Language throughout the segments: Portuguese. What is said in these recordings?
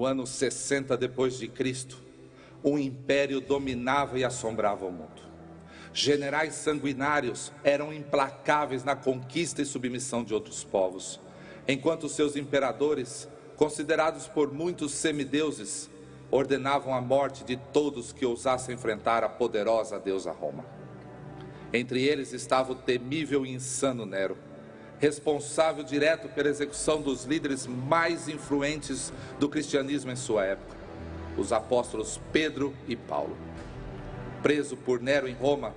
ano 60 depois de Cristo, um império dominava e assombrava o mundo. Generais sanguinários eram implacáveis na conquista e submissão de outros povos, enquanto seus imperadores, considerados por muitos semideuses, ordenavam a morte de todos que ousassem enfrentar a poderosa deusa Roma. Entre eles estava o temível e insano Nero, responsável direto pela execução dos líderes mais influentes do cristianismo em sua época, os apóstolos Pedro e Paulo. Preso por Nero em Roma,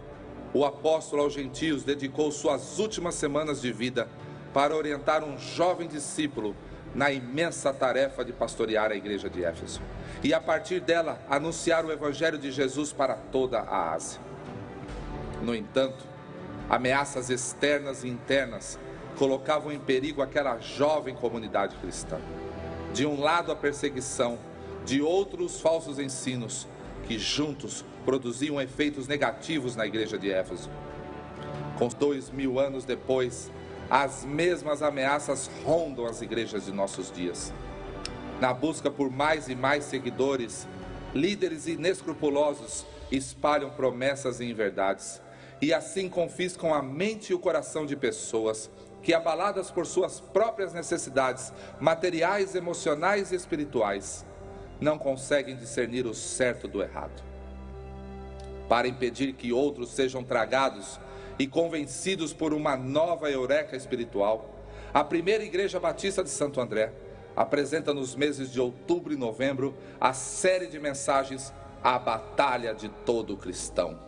o apóstolo aos gentios dedicou suas últimas semanas de vida para orientar um jovem discípulo na imensa tarefa de pastorear a igreja de Éfeso e, a partir dela, anunciar o evangelho de Jesus para toda a Ásia. No entanto, ameaças externas e internas colocavam em perigo aquela jovem comunidade cristã. De um lado, a perseguição, de outro, os falsos ensinos, que juntos produziam efeitos negativos na igreja de Éfeso. Com 2000 anos depois, as mesmas ameaças rondam as igrejas de nossos dias. Na busca por mais e mais seguidores, líderes inescrupulosos espalham promessas e inverdades, e assim confiscam a mente e o coração de pessoas que, abaladas por suas próprias necessidades materiais, emocionais e espirituais, não conseguem discernir o certo do errado. Para impedir que outros sejam tragados e convencidos por uma nova eureka espiritual, a primeira Igreja Batista de Santo André apresenta nos meses de outubro e novembro a série de mensagens A Batalha de Todo Cristão.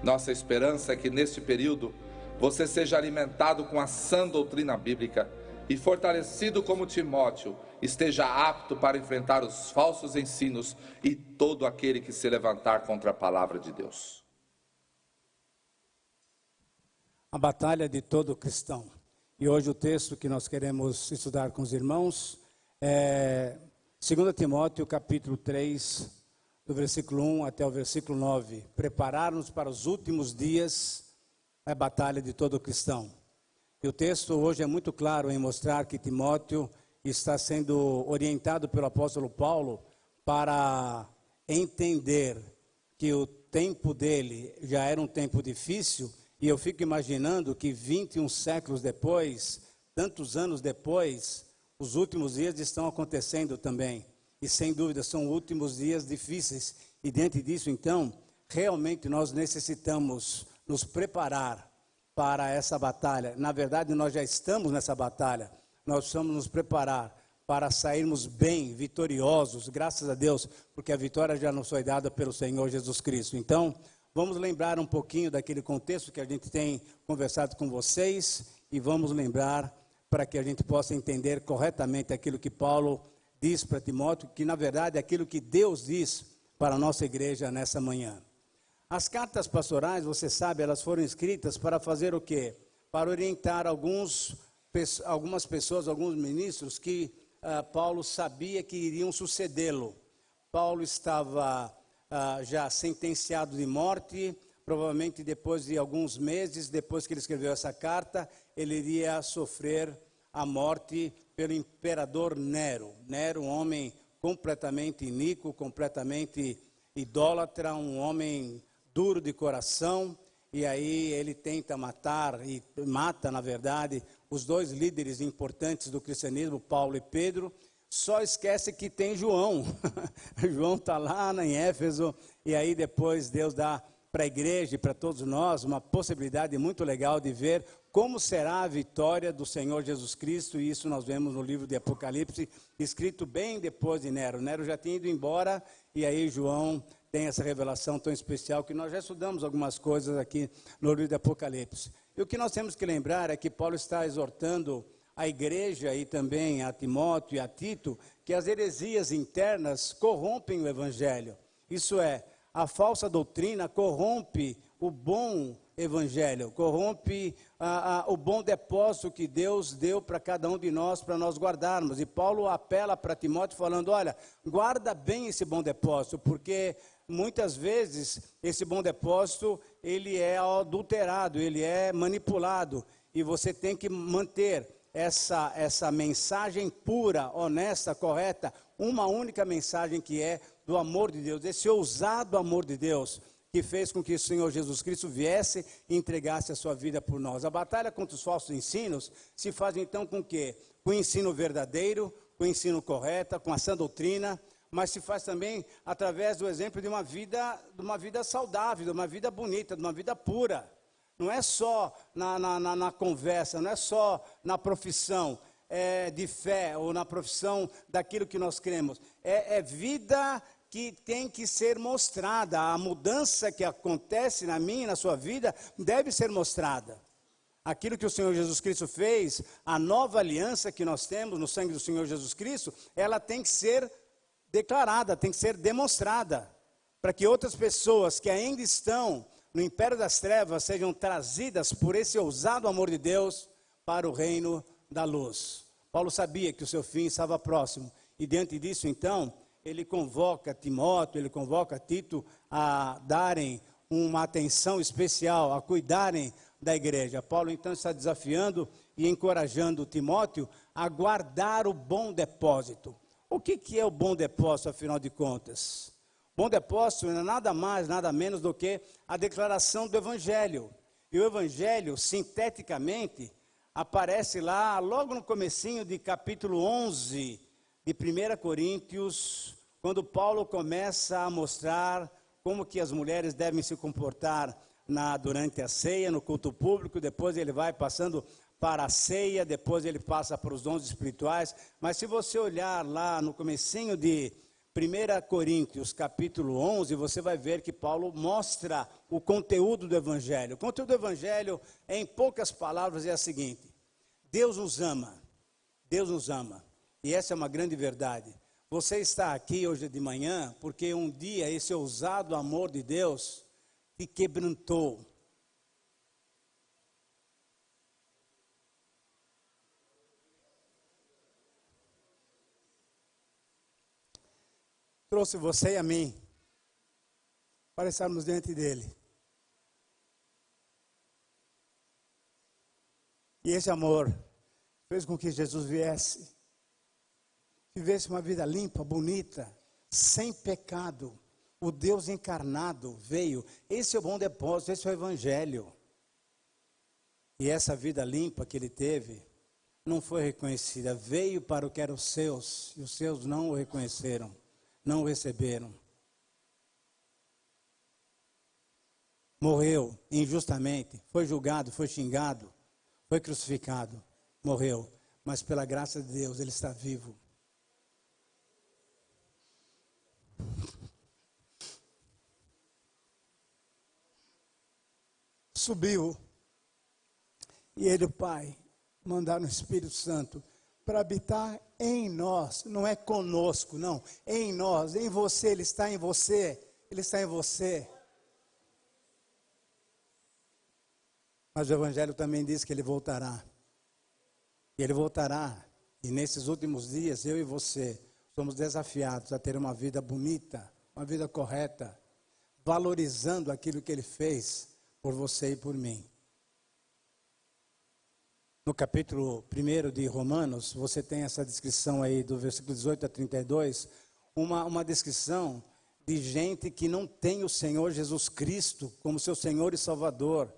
Nossa esperança é que neste período você seja alimentado com a sã doutrina bíblica e fortalecido como Timóteo, esteja apto para enfrentar os falsos ensinos e todo aquele que se levantar contra a palavra de Deus. A batalha de todo cristão. E hoje o texto que nós queremos estudar com os irmãos é 2 Timóteo capítulo 3, do versículo 1 até o versículo 9. Preparar-nos para os últimos dias, é a batalha de todo cristão. E o texto hoje é muito claro em mostrar que Timóteo está sendo orientado pelo apóstolo Paulo para entender que o tempo dele já era um tempo difícil, e eu fico imaginando que 21 séculos depois, tantos anos depois, os últimos dias estão acontecendo também. E sem dúvida são últimos dias difíceis. E diante disso, então, realmente nós necessitamos nos preparar para essa batalha. Na verdade, nós já estamos nessa batalha. Nós precisamos nos preparar para sairmos bem, vitoriosos, graças a Deus, porque a vitória já nos foi dada pelo Senhor Jesus Cristo. Então, vamos lembrar um pouquinho daquele contexto que a gente tem conversado com vocês e vamos lembrar para que a gente possa entender corretamente aquilo que Paulo diz para Timóteo, que na verdade é aquilo que Deus diz para a nossa igreja nessa manhã. As cartas pastorais, você sabe, elas foram escritas para fazer o quê? Para orientar algumas pessoas, alguns ministros que Paulo sabia que iriam sucedê-lo. Paulo estava já sentenciado de morte, provavelmente depois de alguns meses, depois que ele escreveu essa carta, ele iria sofrer a morte pelo imperador Nero. Nero, um homem completamente iníquo, completamente idólatra, um homem duro de coração, e aí ele tenta matar, e mata, na verdade, os dois líderes importantes do cristianismo, Paulo e Pedro. Só esquece que tem João. João está lá em Éfeso, e aí depois Deus dá para a igreja e para todos nós uma possibilidade muito legal de ver como será a vitória do Senhor Jesus Cristo, e isso nós vemos no livro de Apocalipse, escrito bem depois de Nero. Nero já tinha ido embora, e aí João tem essa revelação tão especial que nós já estudamos algumas coisas aqui no livro de Apocalipse. E o que nós temos que lembrar é que Paulo está exortando a igreja e também a Timóteo e a Tito, que as heresias internas corrompem o evangelho. Isso é, a falsa doutrina corrompe o bom evangelho, corrompe o bom depósito que Deus deu para cada um de nós, para nós guardarmos. E Paulo apela para Timóteo falando, olha, guarda bem esse bom depósito, porque muitas vezes esse bom depósito, ele é adulterado, ele é manipulado, e você tem que manter essa mensagem pura, honesta, correta, uma única mensagem que é do amor de Deus, esse ousado amor de Deus, que fez com que o Senhor Jesus Cristo viesse e entregasse a sua vida por nós. A batalha contra os falsos ensinos se faz então com o quê? Com o ensino verdadeiro, com o ensino correto, com a sã doutrina, mas se faz também através do exemplo de uma vida saudável, de uma vida bonita, de uma vida pura. Não é só na conversa, não é só na profissão de fé ou na profissão daquilo que nós cremos. É vida que tem que ser mostrada. A mudança que acontece na minha e na sua vida deve ser mostrada. Aquilo que o Senhor Jesus Cristo fez, a nova aliança que nós temos no sangue do Senhor Jesus Cristo, ela tem que ser declarada, tem que ser demonstrada, para que outras pessoas que ainda estão no império das trevas sejam trazidas por esse ousado amor de Deus para o reino da luz. Paulo sabia que o seu fim estava próximo, e diante disso então, ele convoca Timóteo, ele convoca Tito a darem uma atenção especial, a cuidarem da igreja. Paulo então está desafiando e encorajando Timóteo a guardar o bom depósito. O que é o bom depósito, afinal de contas? Bom depósito não é nada mais, nada menos do que a declaração do Evangelho. E o Evangelho, sinteticamente, aparece lá logo no comecinho de capítulo 11 de 1 Coríntios, quando Paulo começa a mostrar como que as mulheres devem se comportar durante a ceia, no culto público. Depois ele vai passando para a ceia, depois ele passa para os dons espirituais. Mas se você olhar lá no comecinho de 1 Coríntios, capítulo 11, você vai ver que Paulo mostra o conteúdo do Evangelho. O conteúdo do Evangelho, em poucas palavras, é a seguinte: Deus nos ama, Deus nos ama, e essa é uma grande verdade. Você está aqui hoje de manhã porque um dia esse ousado amor de Deus te quebrantou. Trouxe você e a mim para estarmos diante dele. E esse amor fez com que Jesus vivesse uma vida limpa, bonita, sem pecado. O Deus encarnado veio. Esse é o bom depósito, esse é o Evangelho. E essa vida limpa que ele teve não foi reconhecida. Veio para o que eram os seus, e os seus não o reconheceram, não o receberam. Morreu injustamente, foi julgado, foi xingado, foi crucificado, morreu. Mas pela graça de Deus ele está vivo. Subiu, e ele, o Pai, mandaram o Espírito Santo para habitar em nós. Não é conosco, não, em nós, em você. Ele está em você, ele está em você. Mas o Evangelho também diz que ele voltará. E ele voltará, e nesses últimos dias, eu e você somos desafiados a ter uma vida bonita, uma vida correta, valorizando aquilo que ele fez por você e por mim. No capítulo 1 de Romanos, você tem essa descrição aí do versículo 18 a 32, uma descrição de gente que não tem o Senhor Jesus Cristo como seu Senhor e Salvador.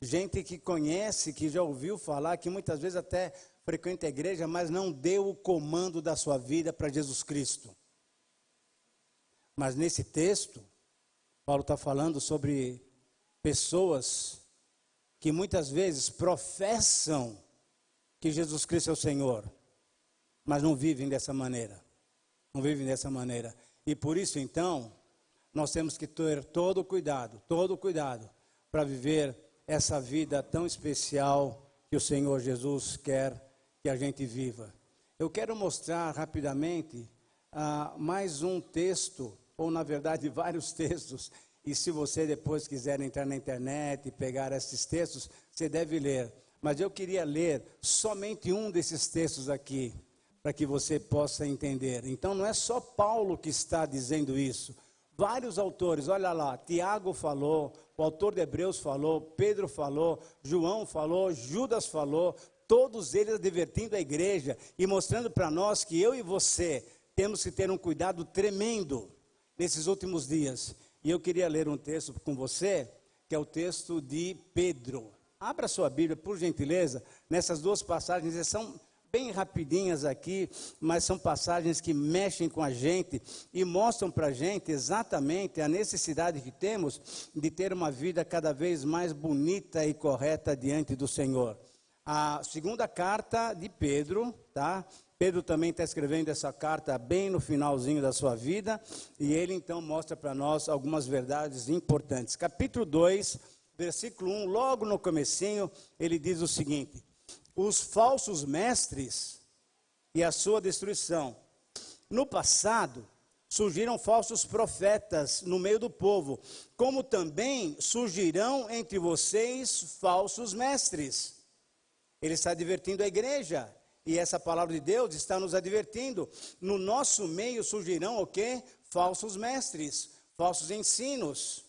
Gente que conhece, que já ouviu falar, que muitas vezes até frequenta a igreja, mas não deu o comando da sua vida para Jesus Cristo. Mas nesse texto, Paulo está falando sobre pessoas que muitas vezes professam que Jesus Cristo é o Senhor, mas não vivem dessa maneira. Não vivem dessa maneira. E por isso, então, nós temos que ter todo o cuidado para viver essa vida tão especial que o Senhor Jesus quer que a gente viva. Eu quero mostrar rapidamente mais um texto, ou na verdade vários textos, e se você depois quiser entrar na internet e pegar esses textos, você deve ler. Mas eu queria ler somente um desses textos aqui, para que você possa entender. Então não é só Paulo que está dizendo isso. Vários autores, olha lá, Tiago falou, o autor de Hebreus falou, Pedro falou, João falou, Judas falou, todos eles advertindo a igreja e mostrando para nós que eu e você temos que ter um cuidado tremendo nesses últimos dias. E eu queria ler um texto com você, que é o texto de Pedro. Abra sua Bíblia, por gentileza, nessas duas passagens, elas são bem rapidinhas aqui, mas são passagens que mexem com a gente e mostram para a gente exatamente a necessidade que temos de ter uma vida cada vez mais bonita e correta diante do Senhor. A segunda carta de Pedro, tá? Pedro também está escrevendo essa carta bem no finalzinho da sua vida, e ele então mostra para nós algumas verdades importantes. Capítulo 2, versículo 1, logo no comecinho, ele diz o seguinte: os falsos mestres e a sua destruição. No passado, surgiram falsos profetas no meio do povo, como também surgirão entre vocês falsos mestres. Ele está advertindo a igreja, e essa palavra de Deus está nos advertindo. No nosso meio surgirão o quê? Falsos mestres, falsos ensinos,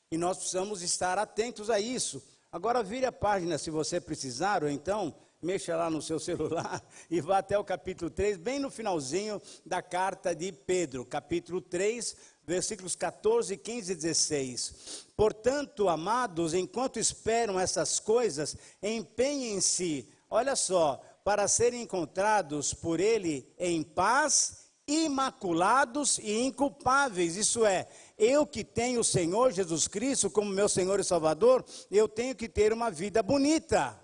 e nós precisamos estar atentos a isso. Agora vire a página se você precisar, ou então mexa lá no seu celular e vá até o capítulo 3, bem no finalzinho da carta de Pedro, capítulo 3, versículos 14, 15 e 16. Portanto, amados, enquanto esperam essas coisas, empenhem-se, olha só, para serem encontrados por ele em paz, imaculados e inculpáveis. Isso é, eu que tenho o Senhor Jesus Cristo como meu Senhor e Salvador, eu tenho que ter uma vida bonita.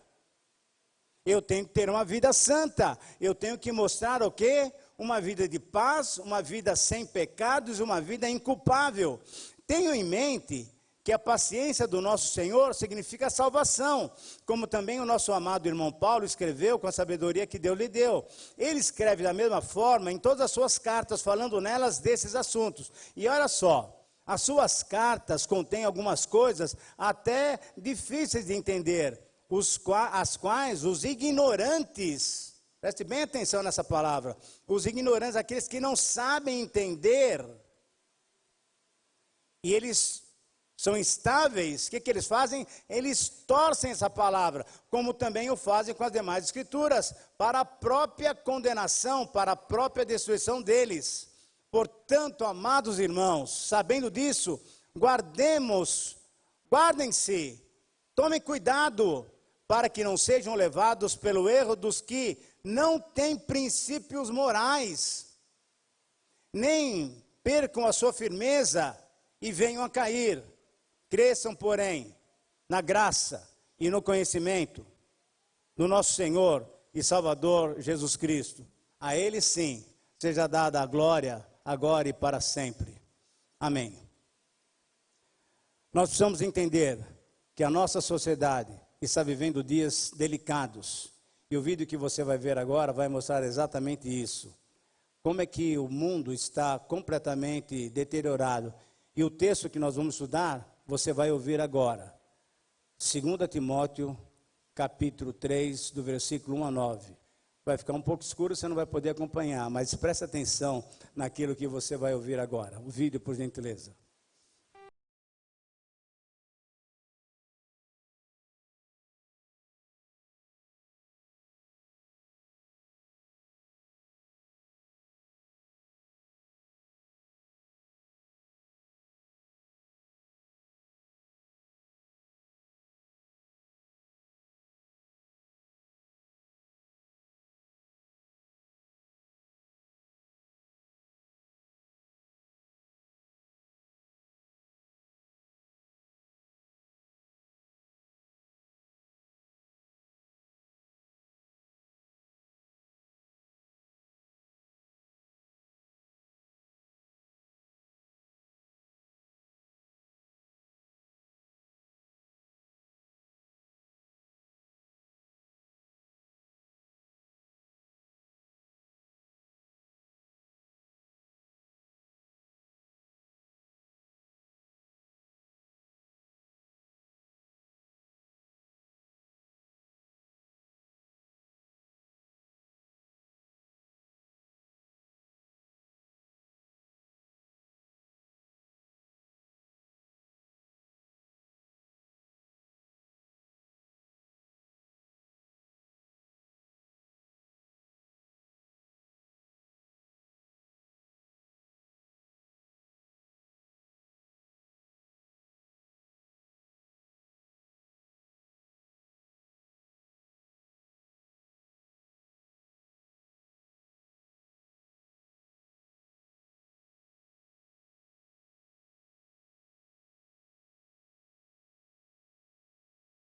Eu tenho que ter uma vida santa, eu tenho que mostrar o quê? Uma vida de paz, uma vida sem pecados, uma vida inculpável. Tenho em mente que a paciência do nosso Senhor significa salvação, como também o nosso amado irmão Paulo escreveu com a sabedoria que Deus lhe deu. Ele escreve da mesma forma em todas as suas cartas, falando nelas desses assuntos. E olha só, as suas cartas contêm algumas coisas até difíceis de entender, as quais os ignorantes, preste bem atenção nessa palavra, os ignorantes, aqueles que não sabem entender, e eles são instáveis, o que eles fazem? Eles torcem essa palavra, como também o fazem com as demais escrituras, para a própria condenação, para a própria destruição deles. Portanto, amados irmãos, sabendo disso, guardem-se, tomem cuidado, para que não sejam levados pelo erro dos que não têm princípios morais, nem percam a sua firmeza e venham a cair. Cresçam, porém, na graça e no conhecimento do nosso Senhor e Salvador Jesus Cristo. A Ele sim, seja dada a glória, agora e para sempre. Amém. Nós precisamos entender que a nossa sociedade está vivendo dias delicados. E o vídeo que você vai ver agora vai mostrar exatamente isso. Como é que o mundo está completamente deteriorado. E o texto que nós vamos estudar, você vai ouvir agora. 2 Timóteo, capítulo 3, do versículo 1 a 9. Vai ficar um pouco escuro, você não vai poder acompanhar, mas preste atenção naquilo que você vai ouvir agora. O vídeo, por gentileza.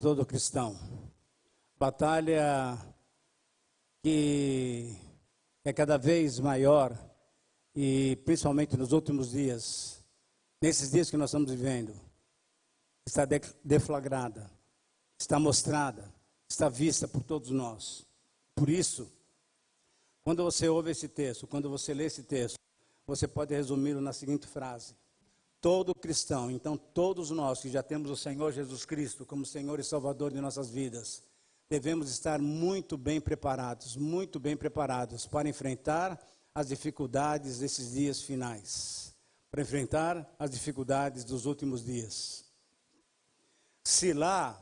todo cristão. Batalha que é cada vez maior e principalmente nos últimos dias, nesses dias que nós estamos vivendo, está deflagrada, está mostrada, está vista por todos nós. Por isso, quando você ouve esse texto, quando você lê esse texto, você pode resumi-lo na seguinte frase: todo cristão, então todos nós que já temos o Senhor Jesus Cristo como Senhor e Salvador de nossas vidas, devemos estar muito bem preparados para enfrentar as dificuldades desses dias finais, para enfrentar as dificuldades dos últimos dias. Se lá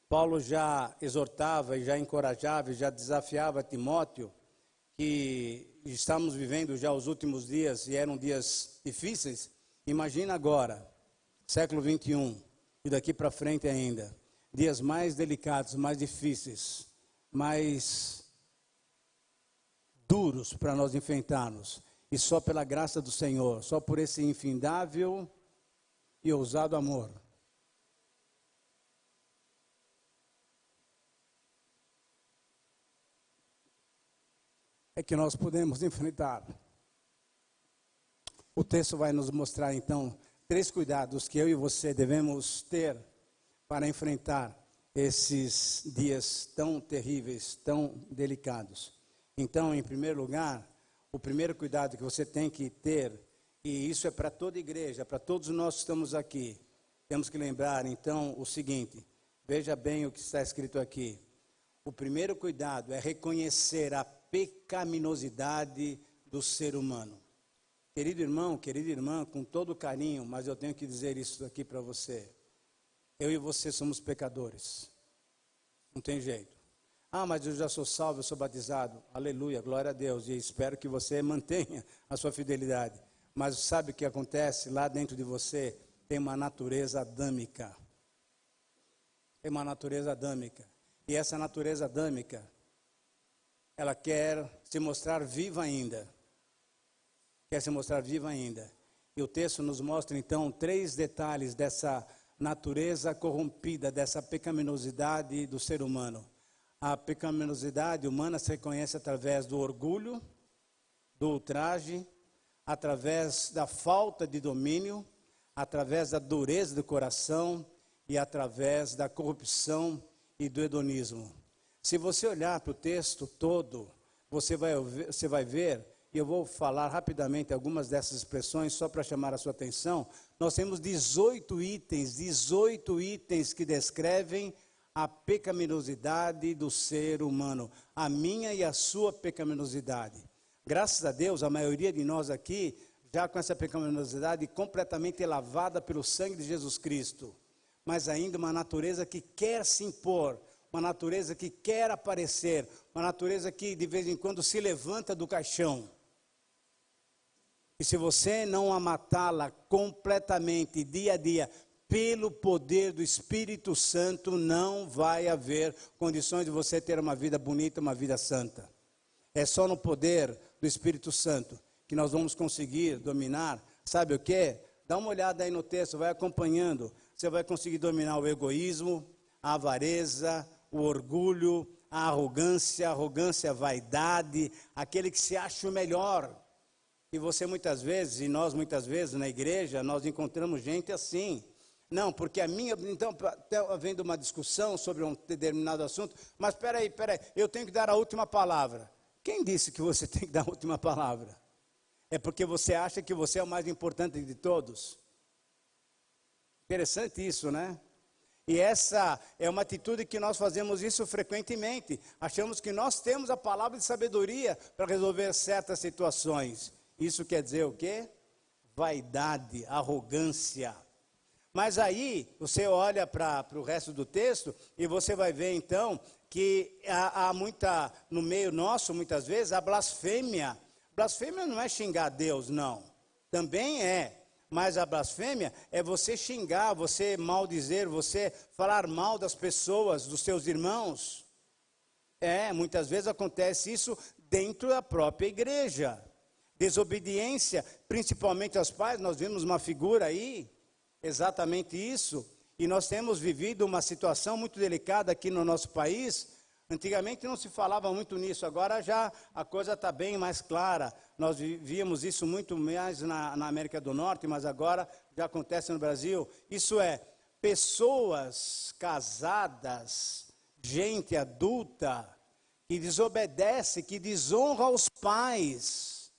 Paulo já exortava e já encorajava e já desafiava Timóteo que estamos vivendo já os últimos dias e eram dias difíceis, imagina agora, século 21 e daqui para frente ainda, dias mais delicados, mais difíceis, mais duros para nós enfrentarmos. E só pela graça do Senhor, só por esse infindável e ousado amor, é que nós podemos enfrentar. O texto vai nos mostrar então 3 cuidados que eu e você devemos ter para enfrentar esses dias tão terríveis, tão delicados. Então, em primeiro lugar, o primeiro cuidado que você tem que ter, e isso é para toda a igreja, para todos nós que estamos aqui, temos que lembrar então o seguinte: veja bem o que está escrito aqui. O primeiro cuidado é reconhecer a pecaminosidade do ser humano. Querido irmão, querida irmã, com todo carinho, mas eu tenho que dizer isso aqui para você. Eu e você somos pecadores. Não tem jeito. Ah, mas eu já sou salvo, eu sou batizado. Aleluia, glória a Deus. E espero que você mantenha a sua fidelidade. Mas sabe o que acontece? Lá dentro de você tem uma natureza adâmica. Tem uma natureza adâmica. E essa natureza adâmica, ela quer se mostrar viva ainda. Quer se mostrar viva ainda. E o texto nos mostra então 3 detalhes dessa natureza corrompida, dessa pecaminosidade do ser humano. A pecaminosidade humana se reconhece através do orgulho, do ultraje, através da falta de domínio, através da dureza do coração e através da corrupção e do hedonismo. Se você olhar para o texto todo, você vai ver, e eu vou falar rapidamente algumas dessas expressões só para chamar a sua atenção. Nós temos 18 itens que descrevem a pecaminosidade do ser humano, a minha e a sua pecaminosidade. Graças a Deus, a maioria de nós aqui, já com essa pecaminosidade completamente lavada pelo sangue de Jesus Cristo, mas ainda uma natureza que quer se impor, uma natureza que quer aparecer, uma natureza que de vez em quando se levanta do caixão. E se você não a matá-la completamente, dia a dia, pelo poder do Espírito Santo, não vai haver condições de você ter uma vida bonita, uma vida santa. É só no poder do Espírito Santo que nós vamos conseguir dominar. Sabe o que? Dá uma olhada aí no texto, vai acompanhando. Você vai conseguir dominar o egoísmo, a avareza, o orgulho, a arrogância, a vaidade, aquele que se acha o melhor. E você muitas vezes, e nós muitas vezes na igreja, nós encontramos gente assim. Não, porque a minha, então, até havendo uma discussão sobre um determinado assunto, mas espera aí, eu tenho que dar a última palavra. Quem disse que você tem que dar a última palavra? É porque você acha que você é o mais importante de todos? Interessante isso, né? E essa é uma atitude que nós fazemos isso frequentemente. Achamos que nós temos a palavra de sabedoria para resolver certas situações. Isso quer dizer o quê? Vaidade, arrogância. Mas aí, você olha para o resto do texto e você vai ver então que há muita, no meio nosso, muitas vezes, a blasfêmia. Blasfêmia não é xingar Deus, não. Também é. Mas a blasfêmia é você xingar, você maldizer, você falar mal das pessoas, dos seus irmãos. Muitas vezes acontece isso dentro da própria igreja. Desobediência, principalmente aos pais, nós vimos uma figura aí, exatamente isso. E nós temos vivido uma situação muito delicada aqui no nosso país. Antigamente não se falava muito nisso, agora já a coisa está bem mais clara. Nós víamos isso muito mais na América do Norte, mas agora já acontece no Brasil. Isso é, pessoas casadas, gente adulta, que desobedece, que desonra os pais.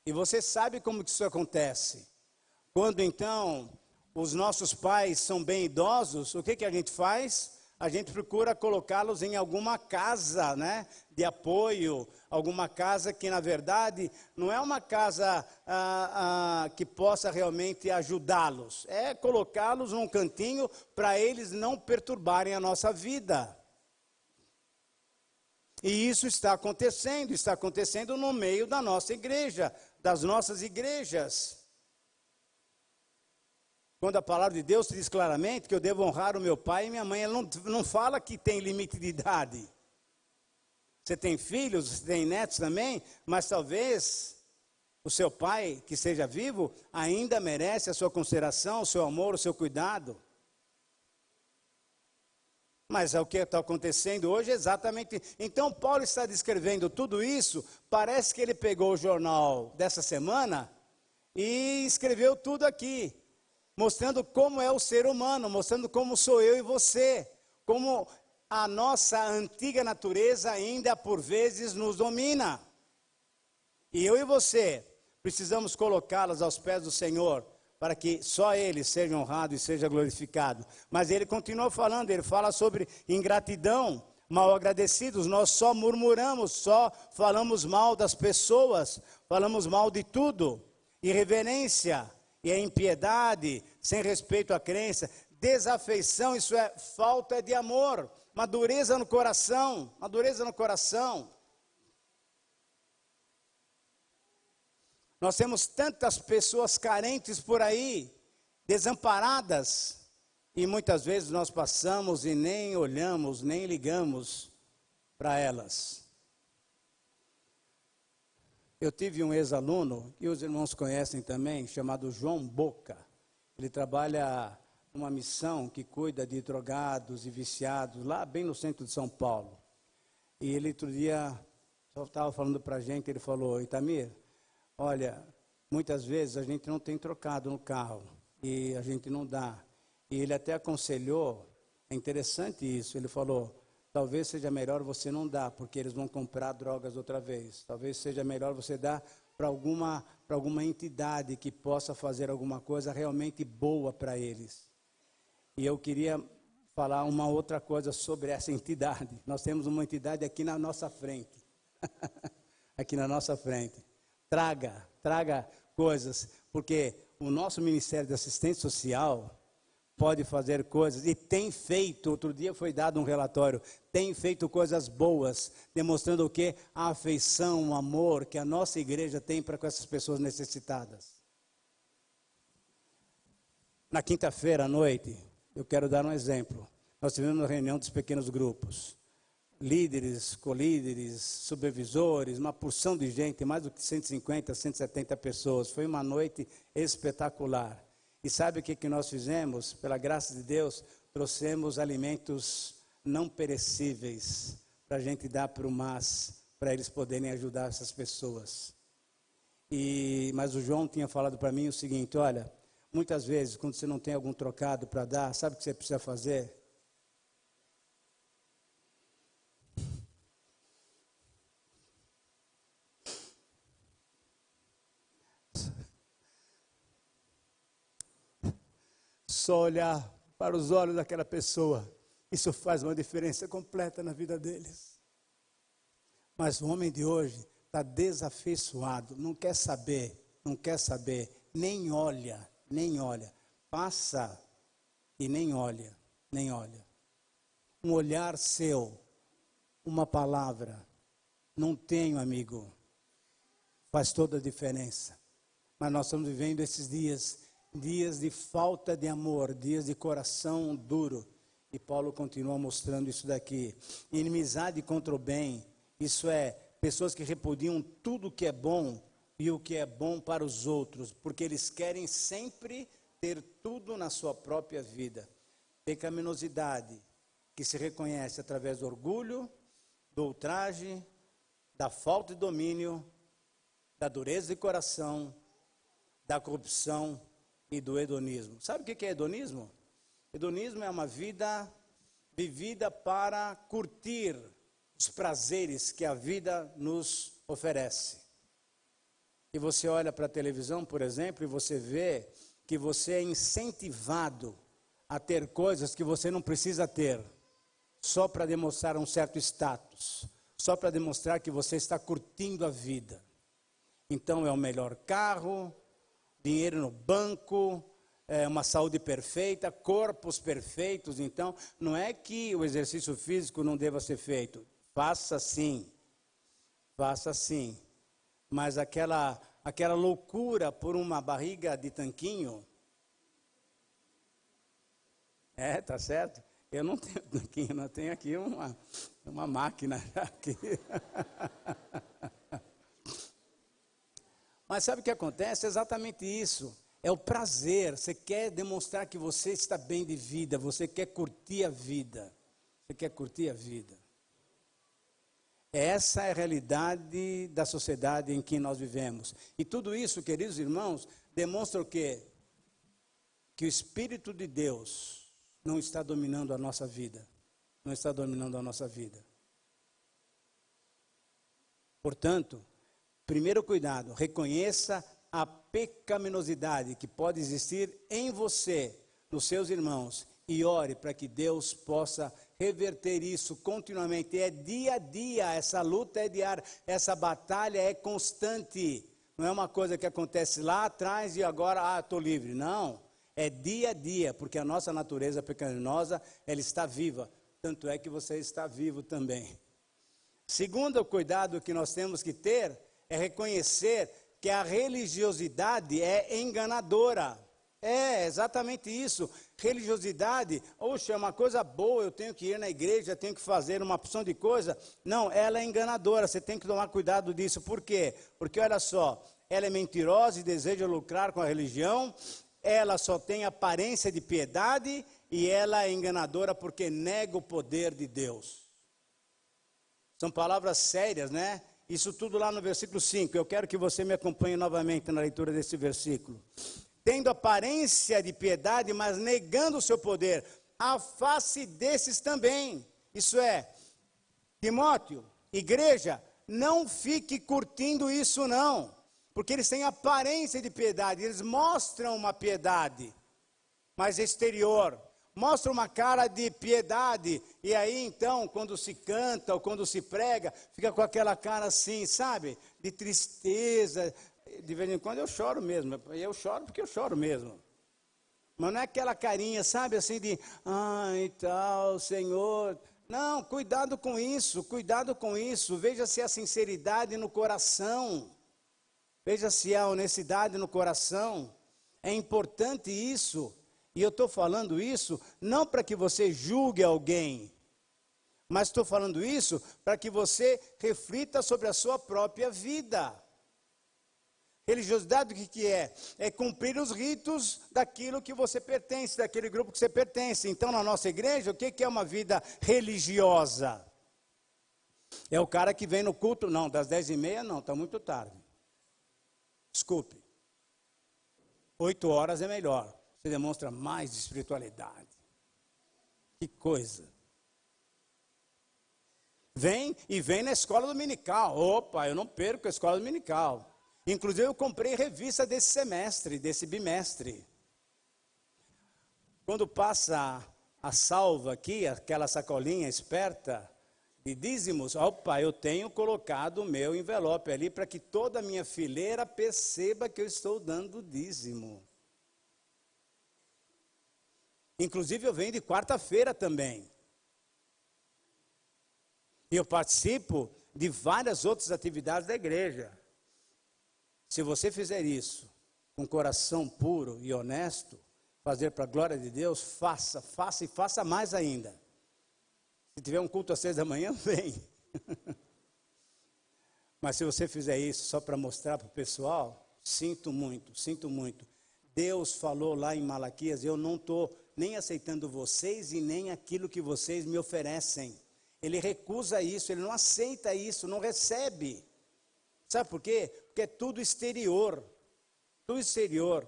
E você sabe como que isso acontece. Quando então os nossos pais são bem idosos, o que a gente faz? A gente procura colocá-los em alguma casa, né, de apoio, alguma casa que na verdade não é uma casa que possa realmente ajudá-los. É colocá-los num cantinho para eles não perturbarem a nossa vida. E isso está acontecendo no meio da nossa igreja, das nossas igrejas. Quando a palavra de Deus diz claramente que eu devo honrar o meu pai e minha mãe, ela não fala que tem limite de idade. Você tem filhos, você tem netos também, mas talvez o seu pai, que seja vivo, ainda merece a sua consideração, o seu amor, o seu cuidado. Mas é o que está acontecendo hoje exatamente. Então Paulo está descrevendo tudo isso, parece que ele pegou o jornal dessa semana e escreveu tudo aqui. Mostrando como é o ser humano, mostrando como sou eu e você, como a nossa antiga natureza ainda por vezes nos domina. E eu e você precisamos colocá-las aos pés do Senhor, para que só Ele seja honrado e seja glorificado. Mas ele continua falando, ele fala sobre ingratidão, mal agradecidos, nós só murmuramos, só falamos mal das pessoas, falamos mal de tudo, irreverência, e a impiedade, sem respeito à crença, desafeição, isso é falta de amor, uma dureza no coração, uma dureza no coração. Nós temos tantas pessoas carentes por aí, desamparadas, e muitas vezes nós passamos e nem olhamos, nem ligamos para elas. Eu tive um ex-aluno, e os irmãos conhecem também, chamado João Boca. Ele trabalha numa missão que cuida de drogados e viciados, lá bem no centro de São Paulo. E ele outro dia, só estava falando para a gente, ele falou, Itamir, olha, muitas vezes a gente não tem trocado no carro, e a gente não dá. E ele até aconselhou, é interessante isso, ele falou, talvez seja melhor você não dar, porque eles vão comprar drogas outra vez. Talvez seja melhor você dar para alguma entidade que possa fazer alguma coisa realmente boa para eles. E eu queria falar uma outra coisa sobre essa entidade. Nós temos uma entidade aqui na nossa frente. Aqui na nossa frente. Traga coisas, porque o nosso Ministério de Assistência Social pode fazer coisas, e tem feito, outro dia foi dado um relatório, tem feito coisas boas, demonstrando o que? A afeição, o amor que a nossa igreja tem para com essas pessoas necessitadas. Na quinta-feira à noite, eu quero dar um exemplo. Nós tivemos uma reunião dos pequenos grupos, líderes, colíderes, supervisores, uma porção de gente, mais do que 150, 170 pessoas. Foi uma noite espetacular. E sabe o que nós fizemos? Pela graça de Deus, trouxemos alimentos não perecíveis para a gente dar para o MAS, para eles poderem ajudar essas pessoas. Mas o João tinha falado para mim o seguinte, olha, muitas vezes quando você não tem algum trocado para dar, sabe o que você precisa fazer? Só olhar para os olhos daquela pessoa, isso faz uma diferença completa na vida deles. Mas o homem de hoje está desafeiçoado, não quer saber, nem olha, passa e nem olha. Um olhar seu, uma palavra, não tenho amigo, faz toda a diferença. Mas nós estamos vivendo esses dias de falta de amor, dias de coração duro. E Paulo continua mostrando isso daqui. Inimizade contra o bem, isso é, pessoas que repudiam tudo o que é bom e o que é bom para os outros, porque eles querem sempre ter tudo na sua própria vida. Pecaminosidade, que se reconhece através do orgulho, do ultraje, da falta de domínio, da dureza de coração, da corrupção e do hedonismo. Sabe o que é hedonismo? Hedonismo é uma vida vivida para curtir os prazeres que a vida nos oferece. E você olha para a televisão, por exemplo, e você vê que você é incentivado a ter coisas que você não precisa ter, só para demonstrar um certo status, só para demonstrar que você está curtindo a vida. Então é o melhor carro, dinheiro no banco, uma saúde perfeita, corpos perfeitos. Então, não é que o exercício físico não deva ser feito. Faça sim, mas aquela loucura por uma barriga de tanquinho, tá certo? Eu não tenho tanquinho, eu tenho aqui uma máquina aqui. Mas sabe o que acontece? É exatamente isso. É o prazer. Você quer demonstrar que você está bem de vida, você quer curtir a vida. Você quer curtir a vida. Essa é a realidade da sociedade em que nós vivemos. E tudo isso, queridos irmãos, demonstra o quê? Que o Espírito de Deus não está dominando a nossa vida. Não está dominando a nossa vida. Portanto, primeiro cuidado, reconheça a pecaminosidade que pode existir em você, nos seus irmãos, e ore para que Deus possa reverter isso continuamente. É dia a dia, essa luta é diária, essa batalha é constante. Não é uma coisa que acontece lá atrás e agora, estou livre. Não, é dia a dia, porque a nossa natureza pecaminosa, ela está viva. Tanto é que você está vivo também. Segundo cuidado que nós temos que ter, é reconhecer que a religiosidade é enganadora. É exatamente isso. Religiosidade, é uma coisa boa, eu tenho que ir na igreja, tenho que fazer uma opção de coisa. Não, ela é enganadora, você tem que tomar cuidado disso. Por quê? Porque olha só, ela é mentirosa e deseja lucrar com a religião, ela só tem aparência de piedade e ela é enganadora porque nega o poder de Deus. São palavras sérias, né? Isso tudo lá no versículo 5. Eu quero que você me acompanhe novamente na leitura desse versículo. Tendo aparência de piedade, mas negando o seu poder, afaste desses também. Isso é, Timóteo, igreja, não fique curtindo isso não. Porque eles têm aparência de piedade, eles mostram uma piedade, mas exterior. Mostra uma cara de piedade, e aí então, quando se canta ou quando se prega, fica com aquela cara assim, sabe? De tristeza. De vez em quando eu choro mesmo, eu choro porque eu choro mesmo. Mas não é aquela carinha, sabe, assim de, ai tal, Senhor. Não, cuidado com isso, veja se há sinceridade no coração. Veja se há honestidade no coração. É importante isso. E eu estou falando isso não para que você julgue alguém, mas estou falando isso para que você reflita sobre a sua própria vida. Religiosidade o que é? É cumprir os ritos daquilo que você pertence, daquele grupo que você pertence. Então, na nossa igreja, o que é uma vida religiosa? É o cara que vem no culto, não, das 10h30 não, está muito tarde. Desculpe. 8 horas é melhor. Você demonstra mais espiritualidade. Que coisa. Vem na escola dominical. Opa, eu não perco a escola dominical. Inclusive eu comprei revista desse semestre, desse bimestre. Quando passa a salva aqui, aquela sacolinha esperta de dízimos, opa, eu tenho colocado o meu envelope ali para que toda a minha fileira perceba que eu estou dando dízimo. Inclusive eu venho de quarta-feira também. E eu participo de várias outras atividades da igreja. Se você fizer isso com coração puro e honesto, fazer para a glória de Deus, faça e faça mais ainda. Se tiver um culto às 6h, vem. Mas se você fizer isso só para mostrar para o pessoal, sinto muito. Deus falou lá em Malaquias: eu não estou nem aceitando vocês e nem aquilo que vocês me oferecem. Ele recusa isso, ele não aceita isso, não recebe. Sabe por quê? Porque é tudo exterior. Tudo exterior.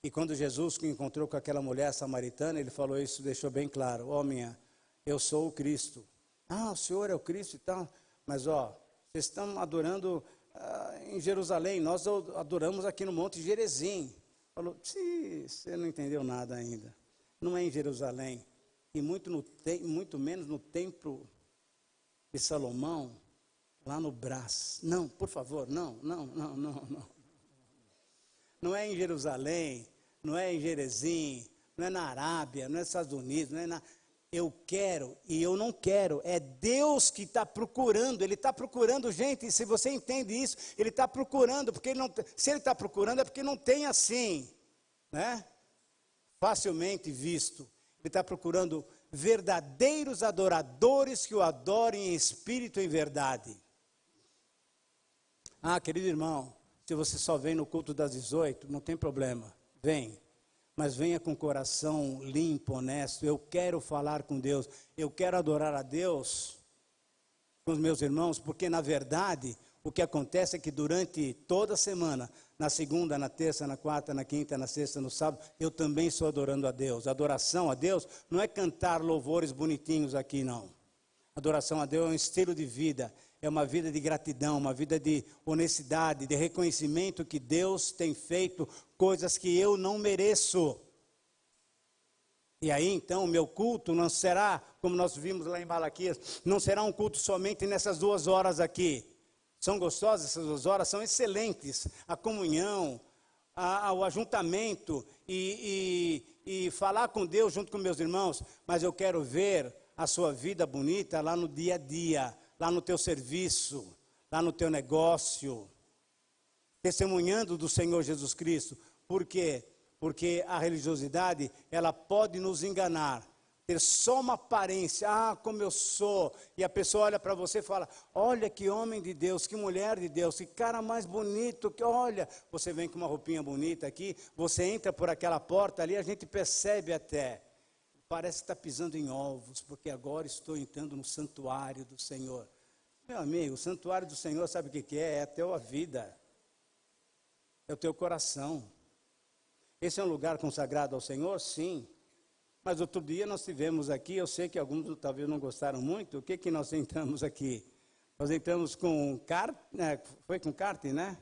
E quando Jesus encontrou com aquela mulher samaritana, ele falou isso, deixou bem claro: ó, minha, eu sou o Cristo. Ah, o Senhor é o Cristo e tal. Mas ó, vocês estão adorando em Jerusalém, nós adoramos aqui no Monte Gerezim. Falou: você não entendeu nada ainda. Não é em Jerusalém. E muito menos no templo de Salomão, lá no Brás. Não, por favor, não. Não é em Jerusalém, não é em Gerezim, não é na Arábia, não é nos Estados Unidos, não é na... Eu quero e eu não quero. É Deus que está procurando. Ele está procurando, gente. E se você entende isso, Ele está procurando. Porque ele não, se Ele está procurando é porque não tem assim, né? Facilmente visto. Ele está procurando verdadeiros adoradores que o adorem em espírito e em verdade. Ah, querido irmão, se você só vem no culto das 18, não tem problema. Vem. Mas venha com o coração limpo, honesto. Eu quero falar com Deus. Eu quero adorar a Deus com os meus irmãos, porque na verdade o que acontece é que durante toda a semana, na segunda, na terça, na quarta, na quinta, na sexta, no sábado, eu também estou adorando a Deus. Adoração a Deus não é cantar louvores bonitinhos aqui, não. Adoração a Deus é um estilo de vida. É uma vida de gratidão, uma vida de honestidade, de reconhecimento que Deus tem feito coisas que eu não mereço. E aí então o meu culto não será, como nós vimos lá em Malaquias, não será um culto somente nessas 2 horas aqui. São gostosas essas 2 horas, são excelentes. A comunhão, o ajuntamento e falar com Deus junto com meus irmãos. Mas eu quero ver a sua vida bonita lá no dia a dia, lá no teu serviço, lá no teu negócio, testemunhando do Senhor Jesus Cristo. Por quê? Porque a religiosidade, ela pode nos enganar, ter só uma aparência. Ah, como eu sou. E a pessoa olha para você e fala: olha que homem de Deus, que mulher de Deus, que cara mais bonito, que olha. Você vem com uma roupinha bonita aqui, você entra por aquela porta ali, a gente percebe até. Parece que está pisando em ovos, porque agora estou entrando no santuário do Senhor. Meu amigo, o santuário do Senhor, sabe o que é? É a tua vida, é o teu coração. Esse é um lugar consagrado ao Senhor? Sim. Mas outro dia nós tivemos aqui, eu sei que alguns talvez não gostaram muito. O que nós entramos aqui? Nós entramos com kart, né? Foi com kart, né?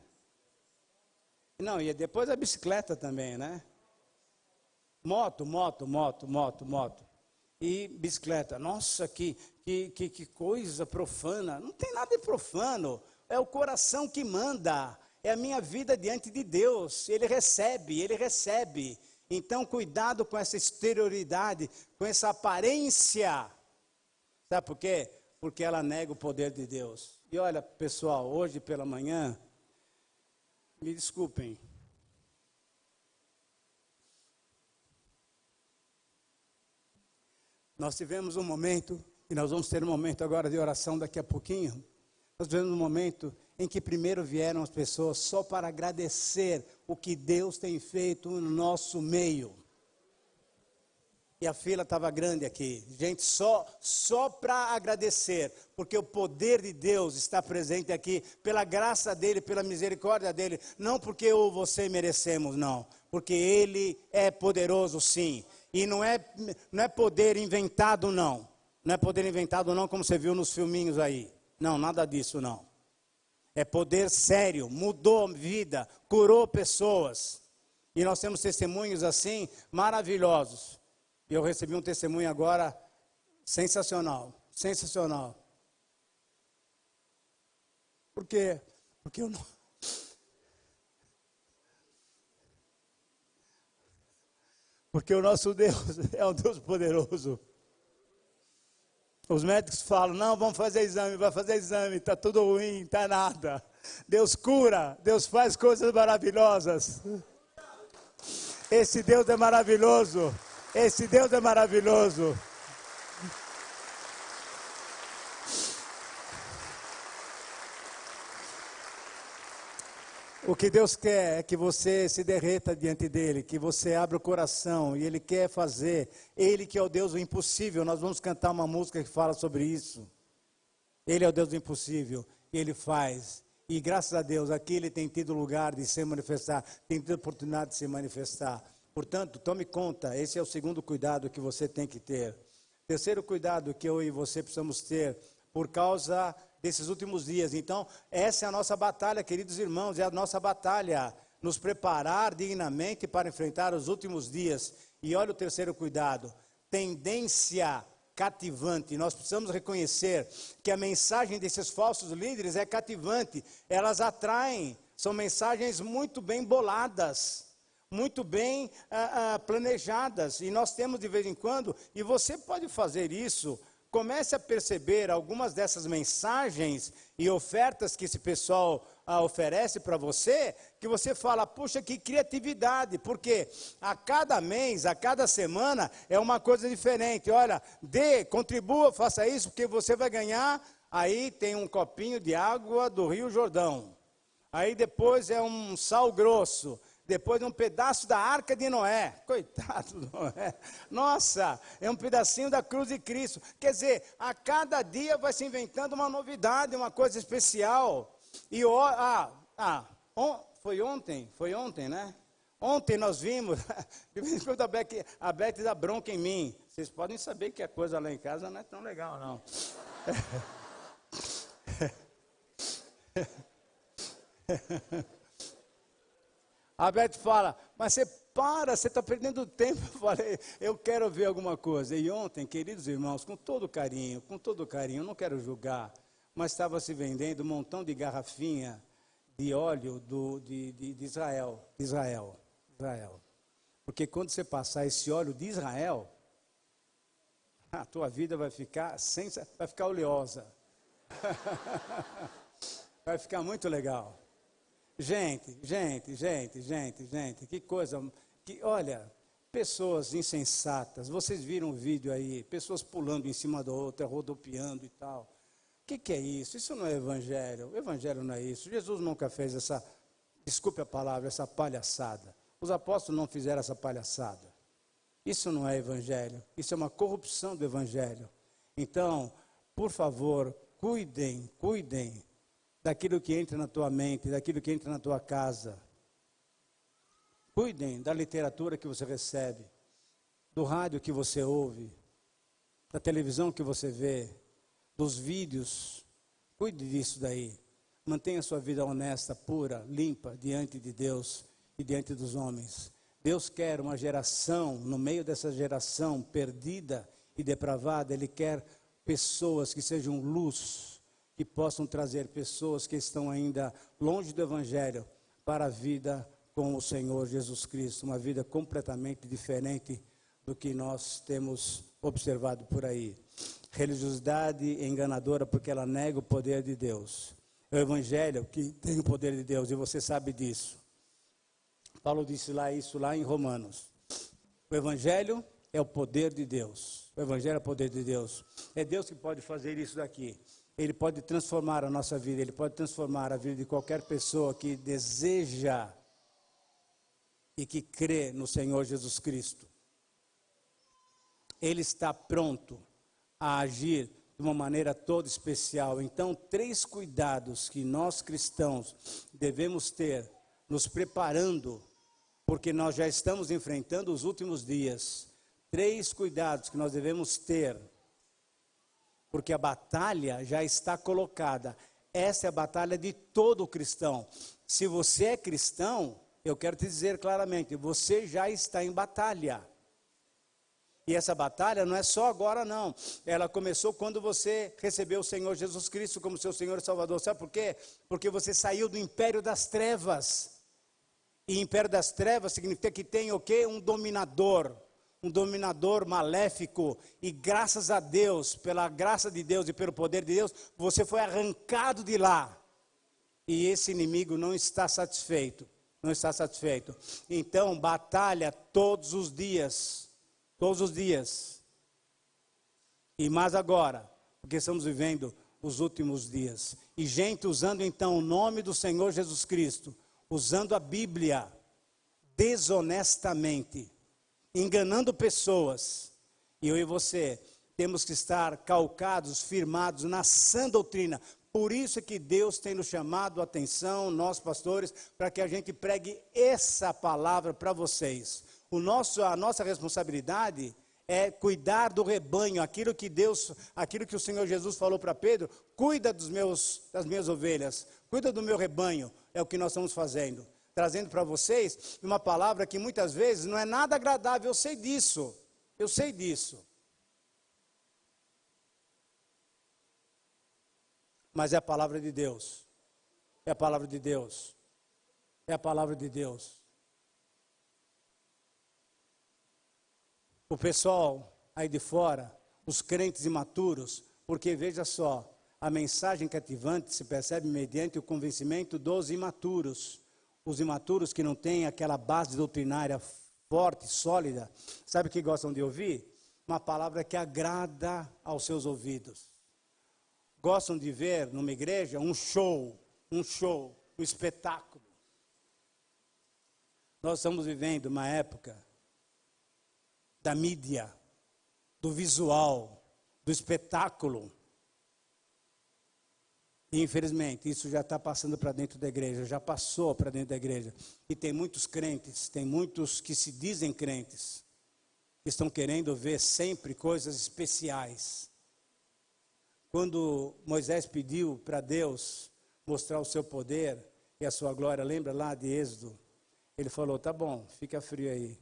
Não, e depois a bicicleta também, né? Moto. E bicicleta. Nossa, que coisa profana. Não tem nada de profano. É o coração que manda. É a minha vida diante de Deus. Ele recebe. Então, cuidado com essa exterioridade, com essa aparência. Sabe por quê? Porque ela nega o poder de Deus. E olha, pessoal, hoje pela manhã, me desculpem. Nós tivemos um momento, e nós vamos ter um momento agora de oração daqui a pouquinho. Nós tivemos um momento em que primeiro vieram as pessoas só para agradecer o que Deus tem feito no nosso meio. E a fila estava grande aqui. Gente, só para agradecer, porque o poder de Deus está presente aqui, pela graça dEle, pela misericórdia dEle. Não porque eu ou você merecemos, não. Porque Ele é poderoso, sim. E não é poder inventado, não. Não é poder inventado, não, como você viu nos filminhos aí. Não, nada disso, não. É poder sério, mudou vida, curou pessoas. E nós temos testemunhos assim, maravilhosos. E eu recebi um testemunho agora, sensacional. Por quê? Porque eu não... Porque o nosso Deus é um Deus poderoso. Os médicos falam: não, vamos fazer exame, vai fazer exame, está tudo ruim, está nada. Deus cura, Deus faz coisas maravilhosas. Esse Deus é maravilhoso. Esse Deus é maravilhoso. O que Deus quer é que você se derreta diante dele, que você abra o coração, e ele quer fazer, ele que é o Deus do impossível. Nós vamos cantar uma música que fala sobre isso. Ele é o Deus do impossível, e ele faz. E graças a Deus, aqui ele tem tido lugar de se manifestar, tem tido oportunidade de se manifestar. Portanto, tome conta, esse é o segundo cuidado que você tem que ter. Terceiro cuidado que eu e você precisamos ter, por causa desses últimos dias. Então, essa é a nossa batalha, queridos irmãos, é a nossa batalha, nos preparar dignamente para enfrentar os últimos dias. E olha o terceiro cuidado, tendência cativante. Nós precisamos reconhecer que a mensagem desses falsos líderes é cativante, elas atraem, são mensagens muito bem boladas, muito bem planejadas, e nós temos de vez em quando, e você pode fazer isso. Comece a perceber algumas dessas mensagens e ofertas que esse pessoal oferece para você, que você fala, puxa, que criatividade, porque a cada mês, a cada semana, é uma coisa diferente. Olha, contribua, faça isso, porque você vai ganhar. Aí tem um copinho de água do Rio Jordão. Aí depois é um sal grosso. Depois um pedaço da Arca de Noé, coitado do Noé, nossa, é um pedacinho da cruz de Cristo. Quer dizer, a cada dia vai se inventando uma novidade, uma coisa especial. E foi ontem, né? Ontem nós vimos, de vez em quando a Beth dá bronca em mim. Vocês podem saber que a coisa lá em casa não é tão legal, não. A Beth fala, mas você está perdendo tempo. Eu falei, eu quero ver alguma coisa. E ontem, queridos irmãos, com todo carinho, não quero julgar, mas estava se vendendo um montão de garrafinha de óleo de Israel. Porque quando você passar esse óleo de Israel, a tua vida vai ficar oleosa. Vai ficar muito legal. Gente, que coisa, olha, pessoas insensatas, vocês viram o vídeo aí, pessoas pulando em cima da outra, rodopiando e tal. O que é isso? Isso não é evangelho, o evangelho não é isso. Jesus nunca fez desculpe a palavra, essa palhaçada. Os apóstolos não fizeram essa palhaçada. Isso não é evangelho, isso é uma corrupção do evangelho. Então, por favor, cuidem daquilo que entra na tua mente, daquilo que entra na tua casa. Cuidem da literatura que você recebe, do rádio que você ouve, da televisão que você vê, dos vídeos. Cuide disso daí. Mantenha a sua vida honesta, pura, limpa, diante de Deus e diante dos homens. Deus quer uma geração, no meio dessa geração perdida e depravada, Ele quer pessoas que sejam luz, que possam trazer pessoas que estão ainda longe do Evangelho para a vida com o Senhor Jesus Cristo, uma vida completamente diferente do que nós temos observado por aí. Religiosidade enganadora porque ela nega o poder de Deus. É o Evangelho que tem o poder de Deus e você sabe disso. Paulo disse isso lá em Romanos. O Evangelho é o poder de Deus. O Evangelho é o poder de Deus. É Deus que pode fazer isso daqui. Ele pode transformar a nossa vida, Ele pode transformar a vida de qualquer pessoa que deseja e que crê no Senhor Jesus Cristo. Ele está pronto a agir de uma maneira toda especial. Então, 3 cuidados que nós cristãos devemos ter, nos preparando, porque nós já estamos enfrentando os últimos dias. 3 cuidados que nós devemos ter, porque a batalha já está colocada. Essa é a batalha de todo cristão. Se você é cristão, eu quero te dizer claramente, você já está em batalha. E essa batalha não é só agora não. Ela começou quando você recebeu o Senhor Jesus Cristo como seu Senhor e Salvador. Sabe por quê? Porque você saiu do império das trevas. E império das trevas significa que tem o quê? Um dominador maléfico, e graças a Deus, pela graça de Deus e pelo poder de Deus, você foi arrancado de lá, e esse inimigo não está satisfeito, então batalha todos os dias, e mais agora, porque estamos vivendo os últimos dias, e gente usando então o nome do Senhor Jesus Cristo, usando a Bíblia desonestamente, enganando pessoas. E eu e você temos que estar calcados, firmados na sã doutrina. Por isso é que Deus tem nos chamado a atenção, nós pastores, para que a gente pregue essa palavra para vocês. A nossa responsabilidade é cuidar do rebanho, aquilo que o Senhor Jesus falou para Pedro: cuida das minhas ovelhas, cuida do meu rebanho. É o que nós estamos fazendo, trazendo para vocês uma palavra que muitas vezes não é nada agradável, eu sei disso. Mas é a palavra de Deus, é a palavra de Deus, é a palavra de Deus. O pessoal aí de fora, os crentes imaturos, porque veja só, a mensagem cativante se percebe mediante o convencimento dos imaturos. Os imaturos que não têm aquela base doutrinária forte, sólida, sabe o que gostam de ouvir? Uma palavra que agrada aos seus ouvidos. Gostam de ver numa igreja um show, um espetáculo. Nós estamos vivendo uma época da mídia, do visual, do espetáculo. E infelizmente isso já está passando para dentro da igreja, já passou para dentro da igreja. E tem muitos crentes, tem muitos que se dizem crentes, que estão querendo ver sempre coisas especiais. Quando Moisés pediu para Deus mostrar o seu poder e a sua glória, lembra lá de Êxodo? Ele falou: tá bom, fica frio aí.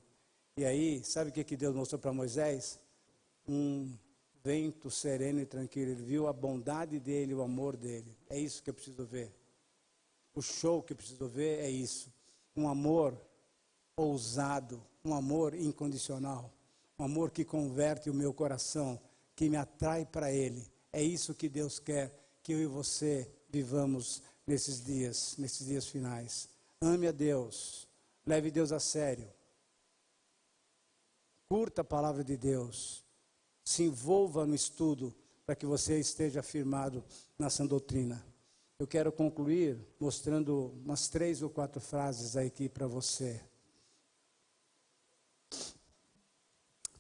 E aí, sabe o que Deus mostrou para Moisés? Um vento sereno e tranquilo. Ele viu a bondade dele, o amor dele. É isso que eu preciso ver. O show que eu preciso ver é isso. Um amor ousado, um amor incondicional, um amor que converte o meu coração, que me atrai para Ele. É isso que Deus quer que eu e você vivamos nesses dias finais. Ame a Deus, leve Deus a sério. Curta a palavra de Deus, se envolva no estudo para que você esteja firmado na sã doutrina. Eu quero concluir mostrando umas 3 ou 4 frases aqui para você.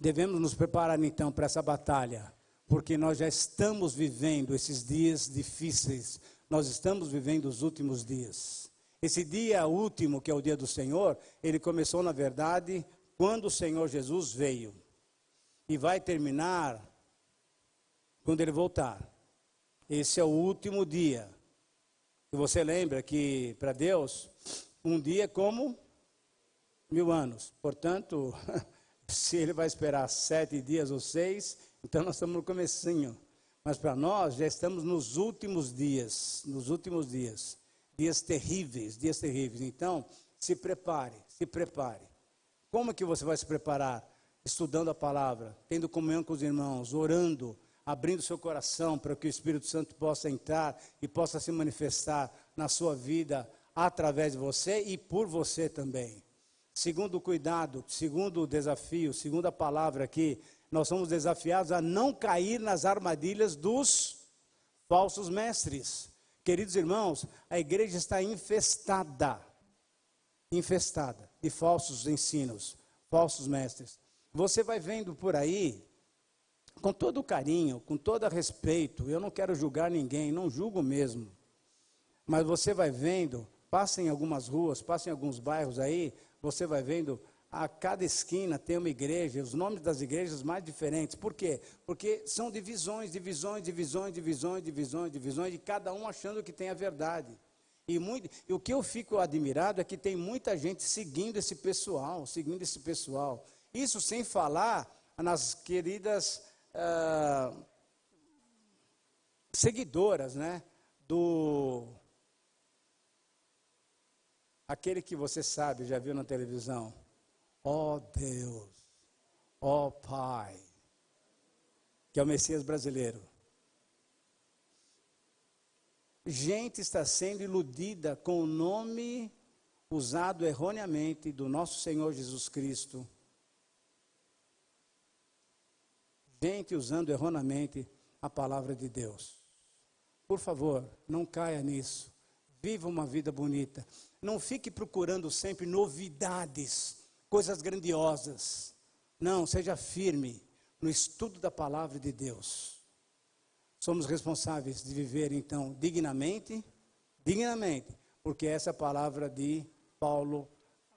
Devemos nos preparar então para essa batalha, porque nós já estamos vivendo esses dias difíceis, nós estamos vivendo os últimos dias. Esse dia último, que é o dia do Senhor, ele começou na verdade quando o Senhor Jesus veio. E vai terminar quando ele voltar. Esse é o último dia. E você lembra que para Deus, um dia é como 1000 anos. Portanto, se ele vai esperar 7 dias ou 6, então nós estamos no comecinho. Mas para nós já estamos nos últimos dias. Dias terríveis. Então, se prepare. Como é que você vai se preparar? Estudando a palavra, tendo comunhão com os irmãos, orando, abrindo seu coração para que o Espírito Santo possa entrar e possa se manifestar na sua vida através de você e por você também. Segundo o cuidado, segundo o desafio, segundo a palavra aqui, nós somos desafiados a não cair nas armadilhas dos falsos mestres. Queridos irmãos, a igreja está infestada de falsos ensinos, falsos mestres. Você vai vendo por aí, com todo carinho, com todo respeito, eu não quero julgar ninguém, não julgo mesmo, mas você vai vendo, passa em algumas ruas, passa em alguns bairros aí, você vai vendo, a cada esquina tem uma igreja, os nomes das igrejas mais diferentes. Por quê? Porque são divisões, e cada um achando que tem a verdade. E o que eu fico admirado é que tem muita gente seguindo esse pessoal. Isso sem falar nas queridas seguidoras, né? Aquele que você sabe, já viu na televisão. Ó Deus, ó Pai, que é o Messias brasileiro. Gente está sendo iludida com o nome usado erroneamente do nosso Senhor Jesus Cristo. Gente usando erroneamente a palavra de Deus. Por favor, não caia nisso. Viva uma vida bonita. Não fique procurando sempre novidades, coisas grandiosas. Não, seja firme no estudo da palavra de Deus. Somos responsáveis de viver, então, dignamente, porque essa é a palavra de Paulo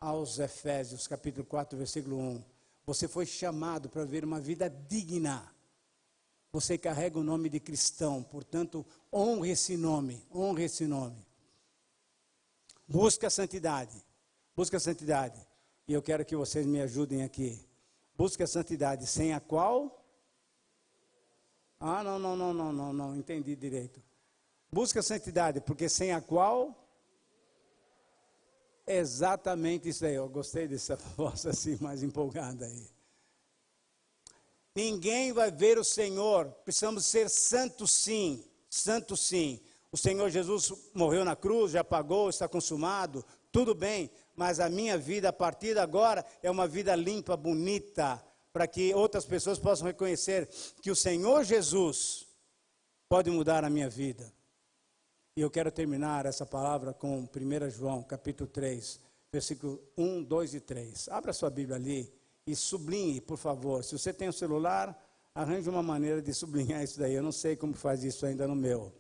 aos Efésios, capítulo 4, versículo 1. Você foi chamado para viver uma vida digna. Você carrega o nome de cristão, portanto, honre esse nome, honre esse nome. Busca a santidade, e eu quero que vocês me ajudem aqui. Busca a santidade, sem a qual... não, entendi direito. Busca a santidade, porque sem a qual... Exatamente isso aí, eu gostei dessa voz assim, mais empolgada aí. Ninguém vai ver o Senhor, precisamos ser santos sim, santos sim. O Senhor Jesus morreu na cruz, já pagou, está consumado, tudo bem, mas a minha vida a partir de agora é uma vida limpa, bonita, para que outras pessoas possam reconhecer que o Senhor Jesus pode mudar a minha vida. E eu quero terminar essa palavra com 1 João, capítulo 3, versículo 1, 2 e 3. Abra sua Bíblia ali e sublinhe, por favor. Se você tem um celular, arranje uma maneira de sublinhar isso daí. Eu não sei como faz isso ainda no meu.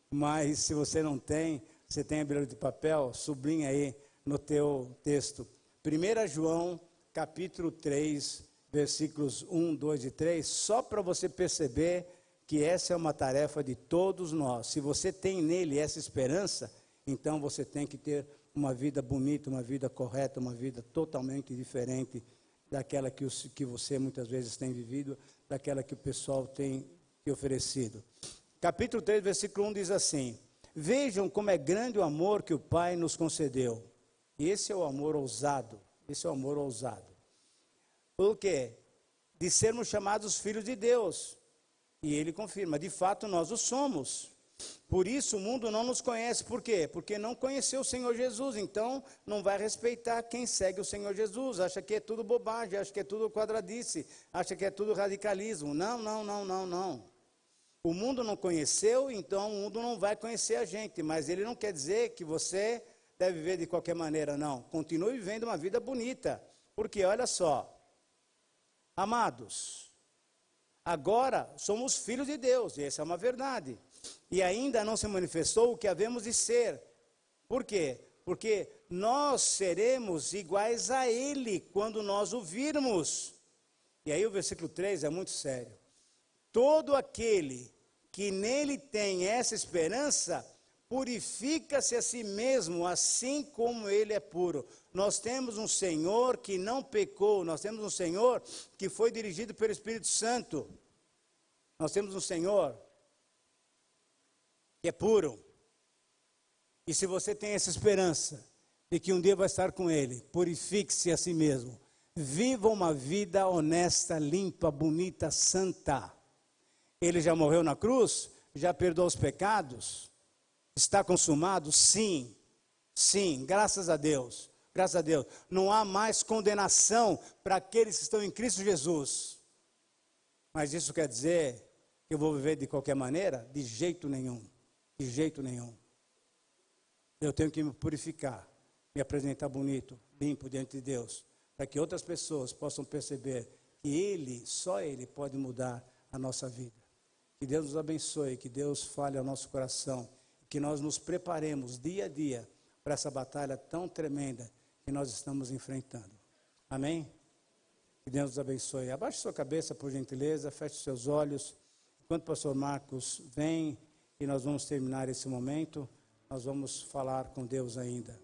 Mas se você não tem, você tem a Bíblia de papel, sublinha aí no teu texto. 1 João, capítulo 3, versículos 1, 2 e 3, só para você perceber que essa é uma tarefa de todos nós. Se você tem nele essa esperança, então você tem que ter uma vida bonita, uma vida correta, uma vida totalmente diferente daquela que você muitas vezes tem vivido, daquela que o pessoal tem te oferecido. Capítulo 3, versículo 1 diz assim: vejam como é grande o amor que o Pai nos concedeu. E esse é o amor ousado, O quê? De sermos chamados filhos de Deus. E ele confirma, de fato nós o somos. Por isso o mundo não nos conhece. Por quê? Porque não conheceu o Senhor Jesus. Então não vai respeitar quem segue o Senhor Jesus. Acha que é tudo bobagem, acha que é tudo quadradice, acha que é tudo radicalismo. Não. O mundo não conheceu, então o mundo não vai conhecer a gente. Mas ele não quer dizer que você deve viver de qualquer maneira, não. Continue vivendo uma vida bonita. Porque olha só, amados, agora somos filhos de Deus, e essa é uma verdade. E ainda não se manifestou o que havemos de ser. Por quê? Porque nós seremos iguais a Ele quando nós o virmos. E aí o versículo 3 é muito sério. Todo aquele que nele tem essa esperança, purifica-se a si mesmo, assim como ele é puro. Nós temos um Senhor que não pecou, nós temos um Senhor que foi dirigido pelo Espírito Santo. Nós temos um Senhor que é puro. E se você tem essa esperança de que um dia vai estar com Ele, purifique-se a si mesmo. Viva uma vida honesta, limpa, bonita, santa. Ele já morreu na cruz? Já perdoou os pecados? Está consumado? Sim, graças a Deus. Graças a Deus. Não há mais condenação para aqueles que estão em Cristo Jesus. Mas isso quer dizer que eu vou viver de qualquer maneira? De jeito nenhum. Eu tenho que me purificar, me apresentar bonito, limpo diante de Deus, para que outras pessoas possam perceber que Ele, só Ele pode mudar a nossa vida. Que Deus nos abençoe, que Deus fale ao nosso coração, que nós nos preparemos dia a dia para essa batalha tão tremenda que nós estamos enfrentando. Amém? Que Deus nos abençoe. Abaixe sua cabeça, por gentileza, feche seus olhos. Enquanto o pastor Marcos vem e nós vamos terminar esse momento, nós vamos falar com Deus ainda.